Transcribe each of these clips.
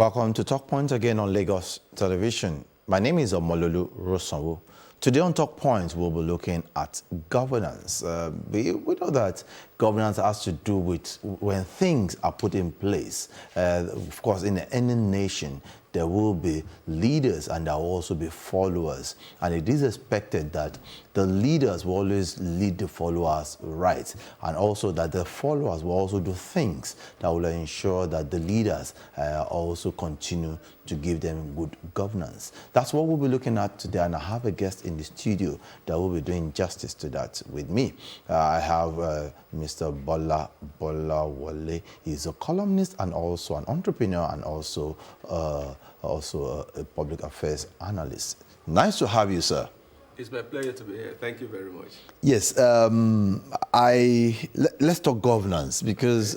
Welcome to Talk Point again on Lagos Television. My name is Omololu Rosanwo. Today on Talk Point, we'll be looking at governance. We know that governance has to do with when things are put in place. Of course, in any nation, there will be leaders and there will also be followers. And it is expected that the leaders will always lead the followers right. And also that the followers will also do things that will ensure that the leaders also continue to give them good governance. That's what we'll be looking at today. And I have a guest in the studio that will be doing justice to that with me. I have Mr. Bola Wale. He's a columnist and also an entrepreneur and also a public affairs analyst. Nice to have you, sir. It's my pleasure to be here. Thank you very much. Yes, let's talk governance because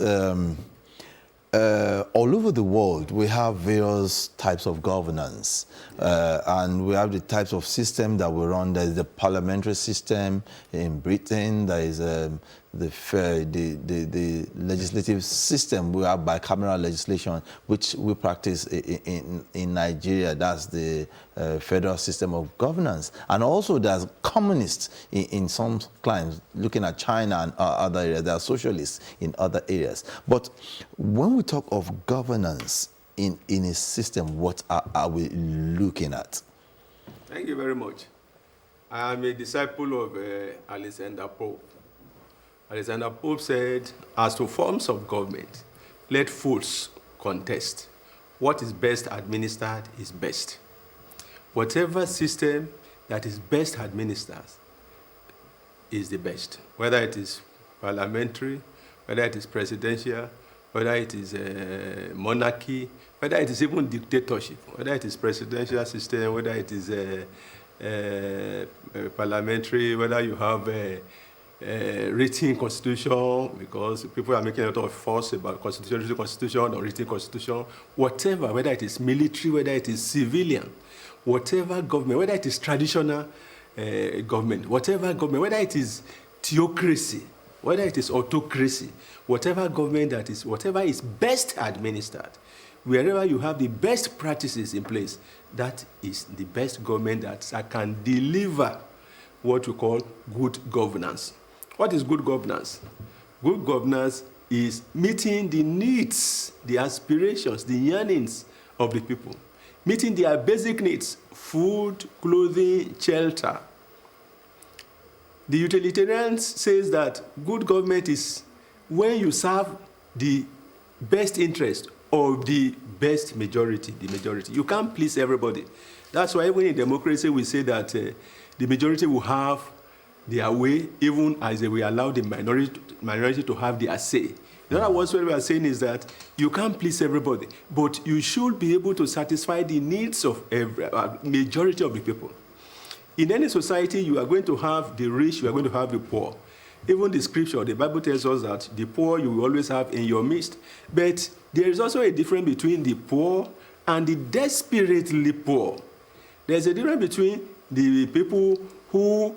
all over the world we have various types of governance, and we have the types of system that we run. There is the parliamentary system in Britain. There is the legislative system. We have bicameral legislation, which we practice in Nigeria. That's the federal system of governance. And also there's communists in some climes, looking at China and other areas. There are socialists in other areas. But when we talk of governance in a system, what are we looking at? Thank you very much. I am a disciple of Alexander Pope. Alexander Pope said, as to forms of government, let fools contest. What is best administered is best. Whatever system that is best administered is the best. Whether it is parliamentary, whether it is presidential, whether it is monarchy, whether it is even dictatorship, whether it is presidential system, whether it is parliamentary, whether you have written constitution, because people are making a lot of fuss about constitution or written constitution, whatever, whether it is military, whether it is civilian, whatever government, whether it is traditional government, whatever government, whether it is theocracy, whether it is autocracy, whatever government that is, whatever is best administered, wherever you have the best practices in place, that is the best government that can deliver what we call good governance. What is good governance? Good governance is meeting the needs, the aspirations, the yearnings of the people, meeting their basic needs, food, clothing, shelter. The utilitarian says that good government is when you serve the best interest of the best majority, the majority. You can't please everybody. That's why even in democracy we say that the majority will have their way, even as they will allow the minority to have their say. In other words, what we are saying is that you can't please everybody, but you should be able to satisfy the needs of every majority of the people. In any society, you are going to have the rich, you are going to have the poor. Even the scripture, the Bible tells us that the poor you will always have in your midst. But there is also a difference between the poor and the desperately poor. There's a difference between the people who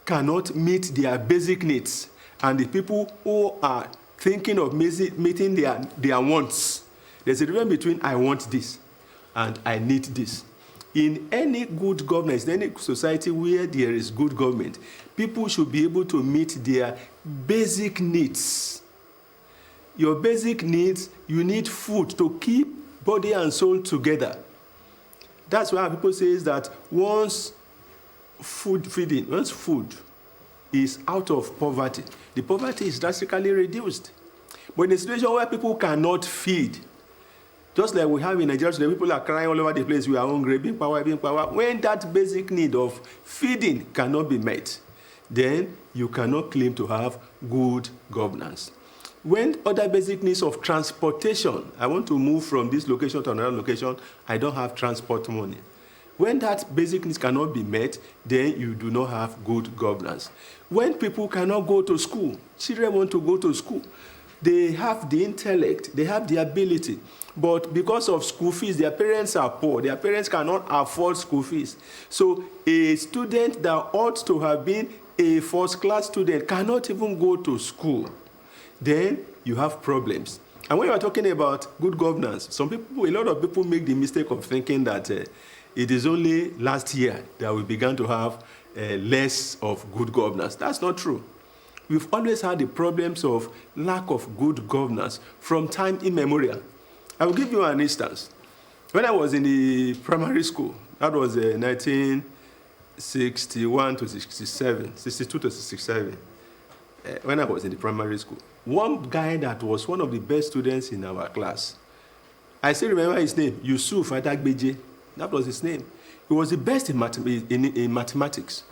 cannot meet their basic needs and the people who are thinking of meeting their wants. There's a difference between I want this and I need this. In any good governance, in any society where there is good government, people should be able to meet their basic needs. Your basic needs, you need food to keep body and soul together. That's why people say that once food is out of poverty, the poverty is drastically reduced. But in a situation where people cannot feed, just like we have in Nigeria today, people are crying all over the place, we are hungry, being power. When that basic need of feeding cannot be met, then you cannot claim to have good governance. When other basic needs of transportation, I want to move from this location to another location, I don't have transport money. When that basic needs cannot be met, then you do not have good governance. When people cannot go to school, children want to go to school, they have the intellect, they have the ability, but because of school fees, their parents are poor. Their parents cannot afford school fees. So a student that ought to have been a first-class student cannot even go to school. Then you have problems. And when you are talking about good governance, a lot of people make the mistake of thinking that it is only last year that we began to have less of good governance. That's not true. We've always had the problems of lack of good governance from time immemorial. I will give you an instance. When I was in the primary school, that was 1961 to 67, 62 to 67, when I was in the primary school, one guy that was one of the best students in our class, I still remember his name, Yusuf Adagbeje. That was his name. He was the best in mathematics.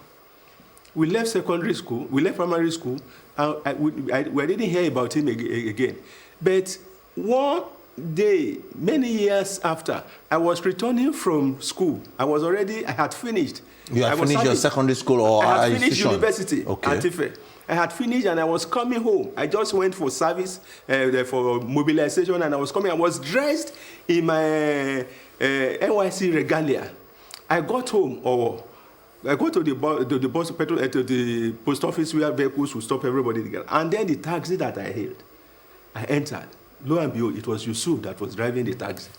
We left primary school, and we didn't hear about him again. But one day, many years after, I was returning from school. I had finished. You had finished your secondary school or I had finished institution? University, Okay. Antife. I had finished and I was coming home. I just went for service, for mobilization, and I was coming. I was dressed in my NYC regalia. I got home, or I go to the post office where vehicles will stop everybody together. And then the taxi that I hailed, I entered. Lo and behold, it was Yusuf that was driving the taxi.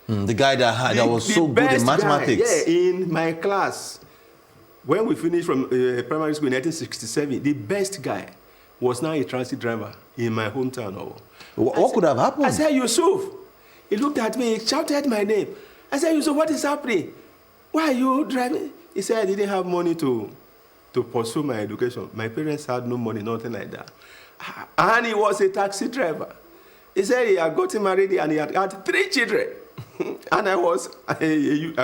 The guy that was so good in mathematics. Guy, yeah, in my class. When we finished from primary school in 1967, the best guy was now a transit driver in my hometown. What could have happened? I said, Yusuf. He looked at me, he shouted my name. I said, Yusuf, what is happening? Why are you driving? He said, I didn't have money to pursue my education. My parents had no money, nothing like that. And he was a taxi driver. He said he had gotten married and he had 3 children. And I was a youth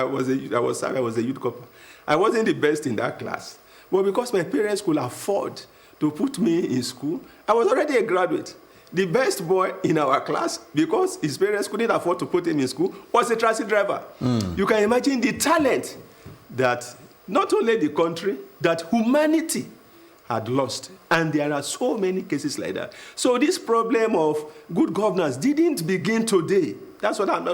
corper. I wasn't the best in that class. But because my parents could afford to put me in school, I was already a graduate. The best boy in our class, because his parents couldn't afford to put him in school, was a taxi driver. You can imagine the talent that not only the country, that humanity had lost. And there are so many cases like that. So this problem of good governance didn't begin today. That's what I'm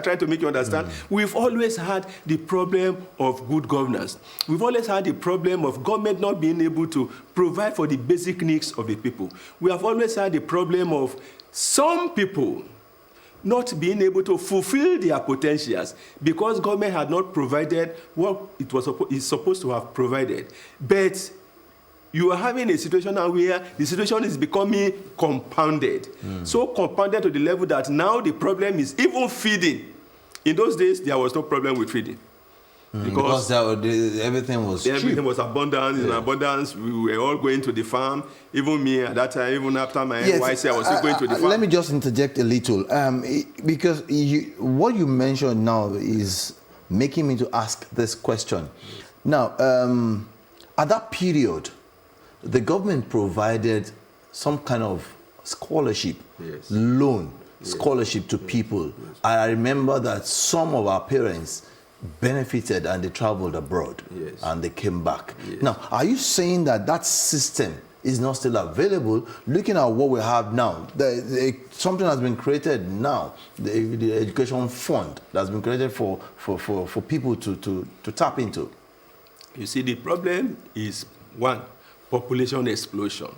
trying to make you understand. We've always had the problem of good governance. We've always had the problem of government not being able to provide for the basic needs of the people. We have always had the problem of some people not being able to fulfill their potentials because government had not provided what it's supposed to have provided. But you are having a situation now where the situation is becoming compounded. So compounded to the level that now the problem is even feeding. In those days, there was no problem with feeding. Because everything was cheap. Everything was abundant. In abundance, we were all going to the farm. Even me at that time, even after my NYC, I was still going to the farm. Let me just interject a little. Because what you mentioned now is making me to ask this question. Now, at that period, the government provided some kind of scholarship, loan, scholarship to people. I remember that some of our parents benefited and they traveled abroad and they came back. Now, are you saying that that system is not still available? Looking at what we have now, something has been created now, the education fund that's been created for people to tap into. You see, the problem is, one, population explosion.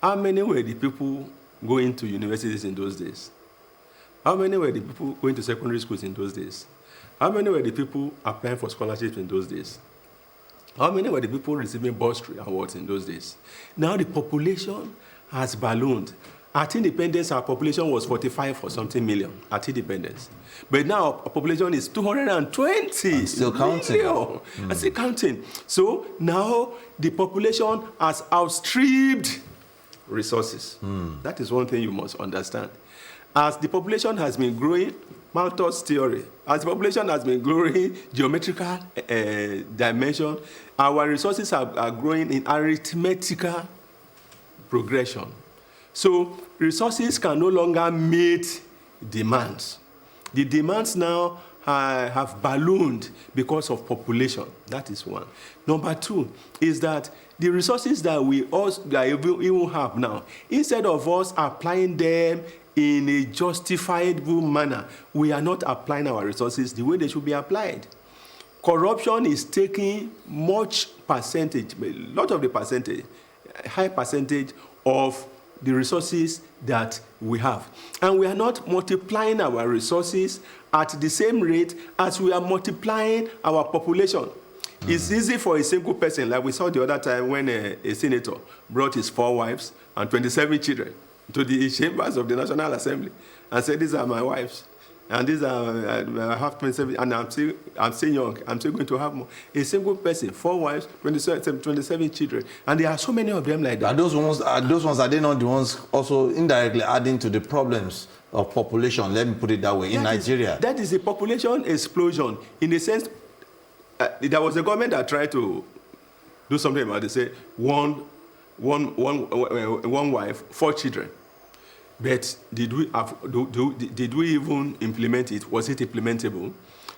How many were the people going to universities in those days? How many were the people going to secondary schools in those days? How many were the people applying for scholarships in those days? How many were the people receiving bursary awards in those days? Now the population has ballooned. At independence, our population was 45 or something million at independence. But now our population is 220 and still counting. Million. And still counting. So now the population has outstripped resources. That is one thing you must understand. As the population has been growing, Malthus theory, as the population has been growing geometrical dimension, our resources are growing in arithmetical progression. So resources can no longer meet demands. The demands now have ballooned because of population. That is one. Number two is that the resources that we even have now, instead of us applying them in a justifiable manner, we are not applying our resources the way they should be applied. Corruption is taking much percentage, a lot of the percentage, high percentage of the resources that we have. And we are not multiplying our resources at the same rate as we are multiplying our population. It's easy for a single person, like we saw the other time when a senator brought his 4 wives and 27 children to the chambers of the National Assembly and said, these are my wives. And these are, I have 27, and I'm still young. I'm still going to have more. A single person, 4 wives, 27 children. And there are so many of them like that. Are those ones, are they not the ones also indirectly adding to the problems of population, let me put it that way, in Nigeria? That is a population explosion. In the sense, there was a government that tried to do something about it. They say one wife, 4 children. But did we even implement it? Was it implementable?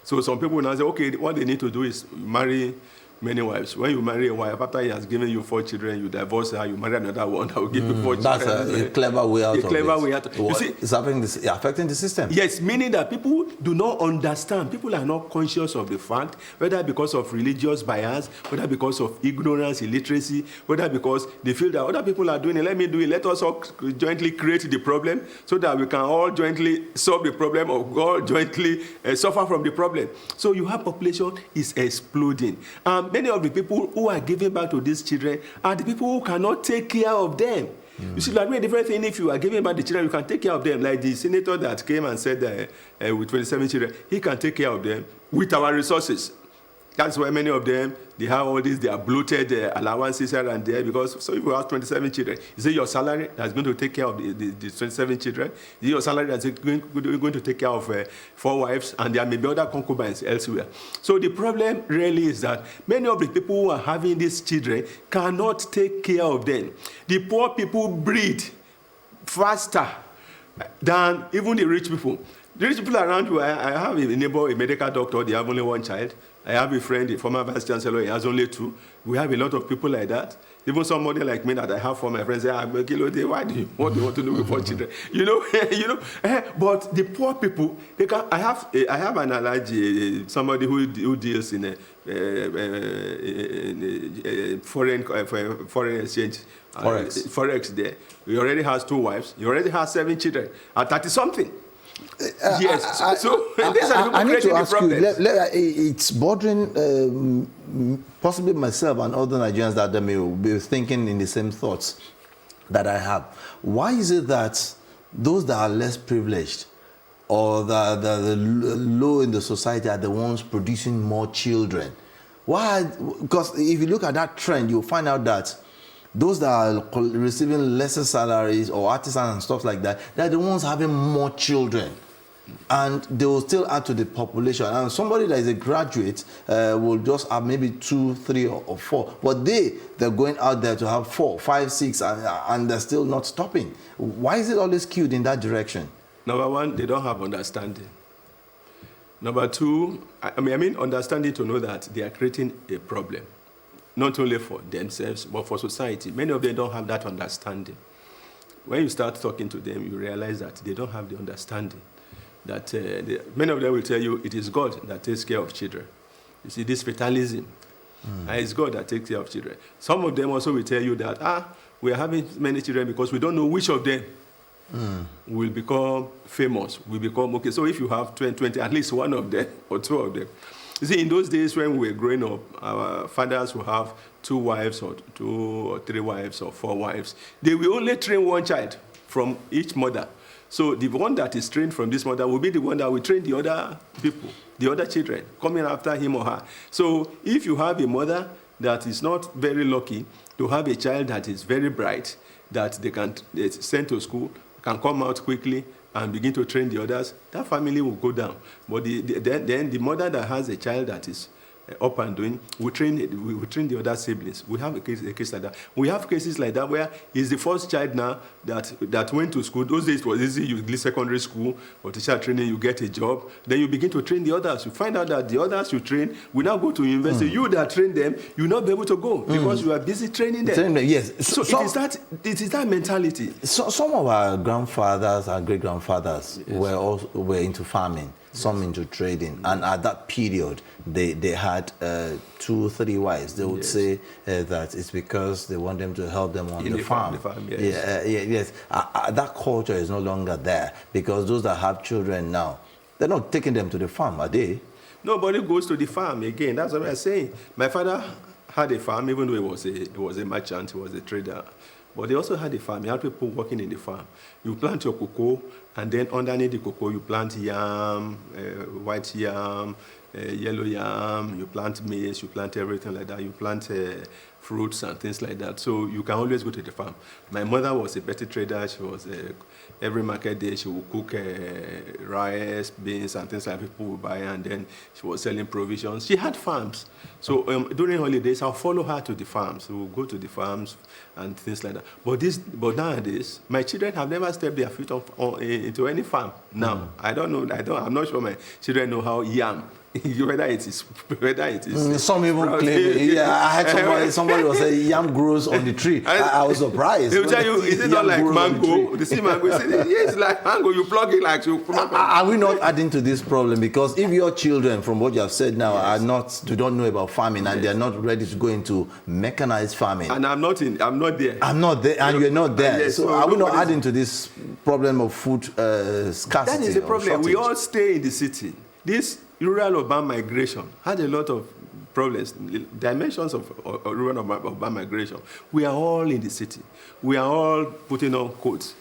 So some people now say, okay, what they need to do is marry many wives. When you marry a wife, after he has given you 4 children, you divorce her, you marry another one that will give you 4 children. That's a clever way out of it. A clever way out. You see, it's affecting the system. Yes, meaning that people do not understand. People are not conscious of the fact, whether because of religious bias, whether because of ignorance, illiteracy, whether because they feel that other people are doing it, let me do it. Let us all jointly create the problem so that we can all jointly solve the problem or all jointly suffer from the problem. So you have population is exploding. Many of the people who are giving back to these children are the people who cannot take care of them. You see, like a different thing. If you are giving back the children, you can take care of them. Like the senator that came and said with 27 children, he can take care of them with our resources. That's why many of them, they have all these, they are bloated allowances here and there, because so if you have 27 children, is it your salary that's going to take care of the 27 children? Is it your salary that's going to take care of 4 wives? And there may be other concubines elsewhere. So the problem really is that many of the people who are having these children cannot take care of them. The poor people breed faster than even the rich people. The rich people around you, I have a neighbor, a medical doctor, they have only 1 child. I have a friend, a former vice chancellor, he has only 2. We have a lot of people like that. Even somebody like me that I have for my friends say, why do you want to do with 4 children? But the poor people, they can. I have an analogy, somebody who deals in foreign exchange. Forex there. He already has 2 wives. He already has 7 children. At 30-something. Yes. So these are the people creating the problem. It's bordering possibly myself and other Nigerians that they may be thinking in the same thoughts that I have. Why is it that those that are less privileged or the low in the society are the ones producing more children? Why? Because if you look at that trend, you'll find out that those that are receiving lesser salaries or artisans and stuff like that, they're the ones having more children. And they will still add to the population. And somebody that is a graduate will just have maybe 2, 3, or 4. But they're going out there to have 4, 5, 6, and they're still not stopping. Why is it always skewed in that direction? Number 1, they don't have understanding. Number 2, I mean understanding to know that they are creating a problem. Not only for themselves, but for society. Many of them don't have that understanding. When you start talking to them, you realize that they don't have the understanding. That many of them will tell you it is God that takes care of children. You see, this fatalism, it's God that takes care of children. Some of them also will tell you that, we are having many children because we don't know which of them will become famous, will become, okay, so if you have 20, at least one of them or 2 of them. You see, in those days when we were growing up, our fathers will have 2 wives or 2 or 3 wives or 4 wives. They will only train 1 child from each mother. So the one that is trained from this mother will be the one that will train the other people, the other children, coming after him or her. So if you have a mother that is not very lucky to have a child that is very bright, that they can send to school, can come out quickly, and begin to train the others, that family will go down. But then the mother that has a child that is up and doing, we train the other siblings. We have a case like that. We have cases like that where he's the first child now that went to school. Those days it was easy. You leave secondary school or teacher training, you get a job. Then you begin to train the others. You find out that the others you train will now go to university. You that train them, you'll not be able to go because you are busy training them. Yes. So it is that mentality. So some of our grandfathers, our great-grandfathers were into farming. some into trading. And at that period, they had 2 or 3 wives. They would say that it's because they want them to help them on the farm. Yes. Yes. That culture is no longer there, because those that have children now, they're not taking them to the farm, are they? Nobody goes to the farm again. That's what I'm saying. My father had a farm, even though he was a merchant, he was a trader. But they also had a farm. You had people working in the farm. You plant your cocoa, and then underneath the cocoa, you plant yam, white yam, yellow yam, you plant maize, you plant everything like that. You plant fruits and things like that. So you can always go to the farm. My mother was a petty trader. She was every market day she would cook rice, beans, and things like that people would buy, and then she was selling provisions. She had farms. So during holidays, I'll follow her to the farms. We'll go to the farms and things like that. But nowadays, my children have never stepped their feet into any farm. Now, I don't know. I'm not sure my children know how yam. whether it is. Some even claim. Yeah, I heard somebody was saying yam grows on the tree. I was surprised. They will tell you, is it not like mango? They see mango. Yes, it's like mango. You plug it like you. Are we not adding to this problem? Because if your children, from what you have said now, do not know about farming, and they are not ready to go into mechanized farming, and I'm not there. I'm not there, and you're not there. Yes, so are we not adding to this problem of food scarcity? That is the problem. We all stay in the city. This rural urban migration had a lot of problems, dimensions of rural urban migration. We are all in the city. We are all putting on coats.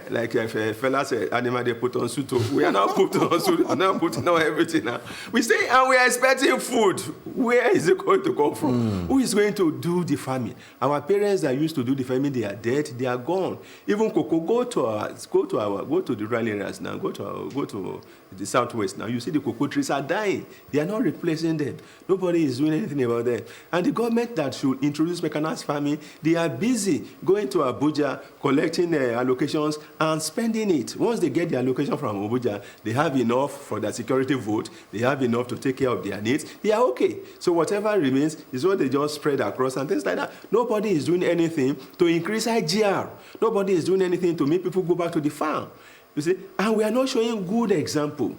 Like if a fella said, animal they put on suit. We are now putting on suit. We are now putting on everything now. We say, and we are expecting food. Where is it going to come from? Who is going to do the farming? Our parents that used to do the farming, they are dead. They are gone. Even Coco, go to the rural areas now. Go to the southwest now. You see the cocoa trees are dying. They are not replacing them. Nobody is doing anything about them. And the government that should introduce mechanized farming, they are busy going to Abuja, collecting allocations and spending it. Once they get the allocation from Abuja, they have enough for their security vote. They have enough to take care of their needs. They are okay. So whatever remains is what they just spread across and things like that. Nobody is doing anything to increase IGR. Nobody is doing anything to make people go back to the farm. You see, and we are not showing good example.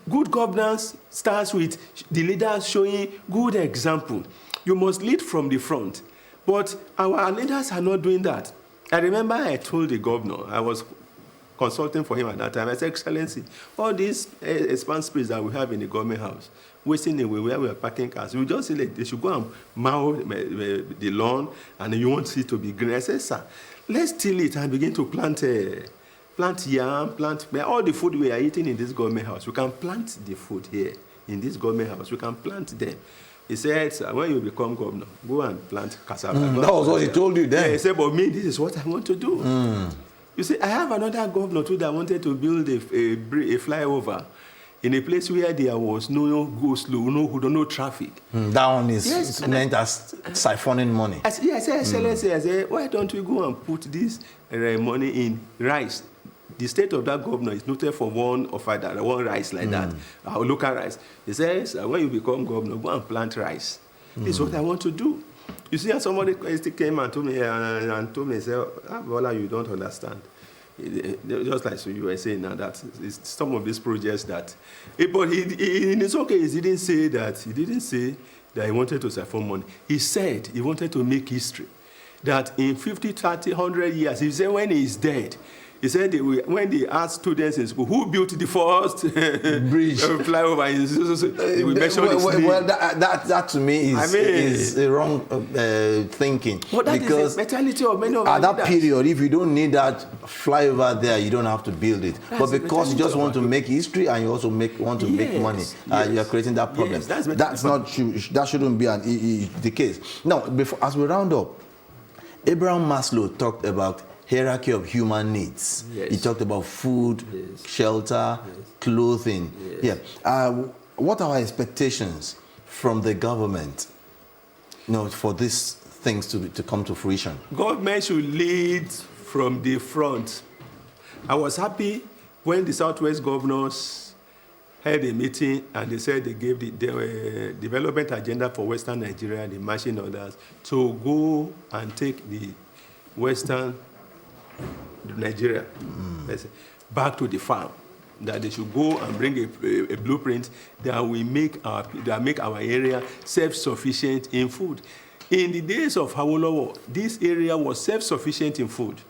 Good governance starts with the leaders showing good example. You must lead from the front. But our leaders are not doing that. I remember I told the governor, I was consulting for him at that time, I said, Excellency, all these expand space that we have in the government house, wasting away where we are parking cars, we just say like, they should go and mow the lawn, and you want it to be green. I said, sir, let's till it and begin to plant yam, plant all the food we are eating in this government house. We can plant the food here in this government house. We can plant them. He said, sir, when you become governor, go and plant cassava. That was what he told you then. Yeah, he said, but me, this is what I want to do. You see, I have another governor too that wanted to build a flyover in a place where there was no go-slow, no traffic. That one is meant as siphoning money. I said, Excellency, I said, why don't we go and put this money in rice? The state of that governor is noted for one rice like that, our local rice. He says, when you become governor, go and plant rice. This is what I want to do. You see, somebody came and told me, say, Bola, you don't understand. Just like you were saying now, that it's some of these projects that, but in his own case, he didn't say that he wanted to siphon money. He said he wanted to make history. That in 50, 30, 100 years, he said when he is dead, he said when they asked students in school who built the first bridge flyover, we mentioned his name. Well, that to me is a wrong thinking. But that is the mentality of many of at that period. If you don't need that flyover there, you don't have to build it. But because you just want to make history and you also want to make money, you are creating that problem. Yes, that's not true. That shouldn't be the case. Now, as we round up, Abraham Maslow talked about hierarchy of human needs. Yes. He talked about food, shelter, clothing. Yes. What are our expectations from the government, for these things to come to fruition? Government should lead from the front. I was happy when the Southwest governors had a meeting and they said they gave the development agenda for Western Nigeria, the marching orders, to go and take the Western Nigeria back to the farm. that they should go and bring a blueprint that will make our area self-sufficient in food. In the days of Awolowo, this area was self-sufficient in food.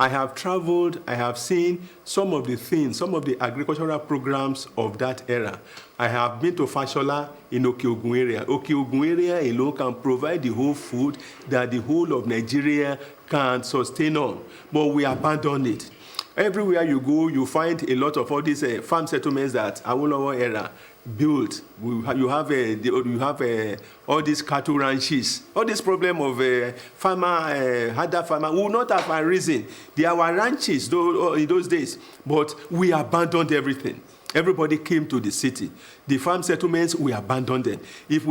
I have traveled, I have seen some of the things, some of the agricultural programs of that era. I have been to Fashola in Okeogun area. Okeogun area alone can provide the whole food that the whole of Nigeria can sustain on, but we abandoned it. Everywhere you go, you find a lot of all these farm settlements that Awolowo era built. You have all these cattle ranches. All this problem of harder farmer will not have arisen. There were ranches in those days, but we abandoned everything. Everybody came to the city. The farm settlements, we abandoned them. If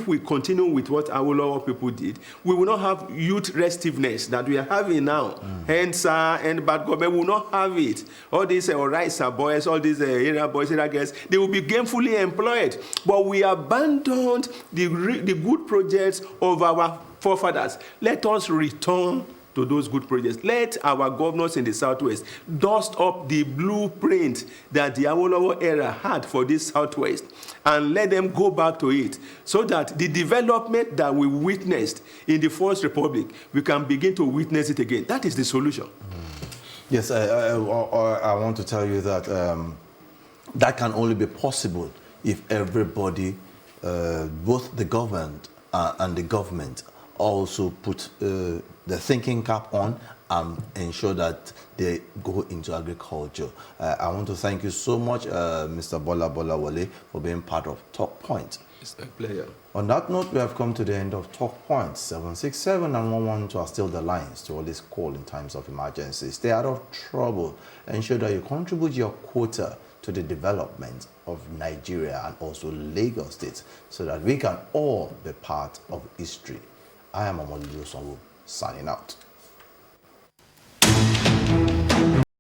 we continue with what Awolowo people did, we will not have youth restiveness that we are having now. Hence, and bad government will not have it. All these Oraisa boys, all these area boys, area girls, they will be gainfully employed. But we abandoned the good projects of our forefathers. Let us return to those good projects. Let our governors in the Southwest dust up the blueprint that the Awolowo era had for this Southwest and let them go back to it so that the development that we witnessed in the First Republic, we can begin to witness it again. That is the solution. Yes, I want to tell you that that can only be possible if everybody, both the government and the government, also put the thinking cap on and ensure that they go into agriculture. I want to thank you so much, Mr. Bola Wole, for being part of Talk Point. It's a pleasure. On that note, we have come to the end of Talk Point. 767 and 112 are still the lines to always call in times of emergency. Stay out of trouble. Ensure that you contribute your quota to the development of Nigeria and also Lagos State so that we can all be part of history. I am Omololu Sonwo, signing out.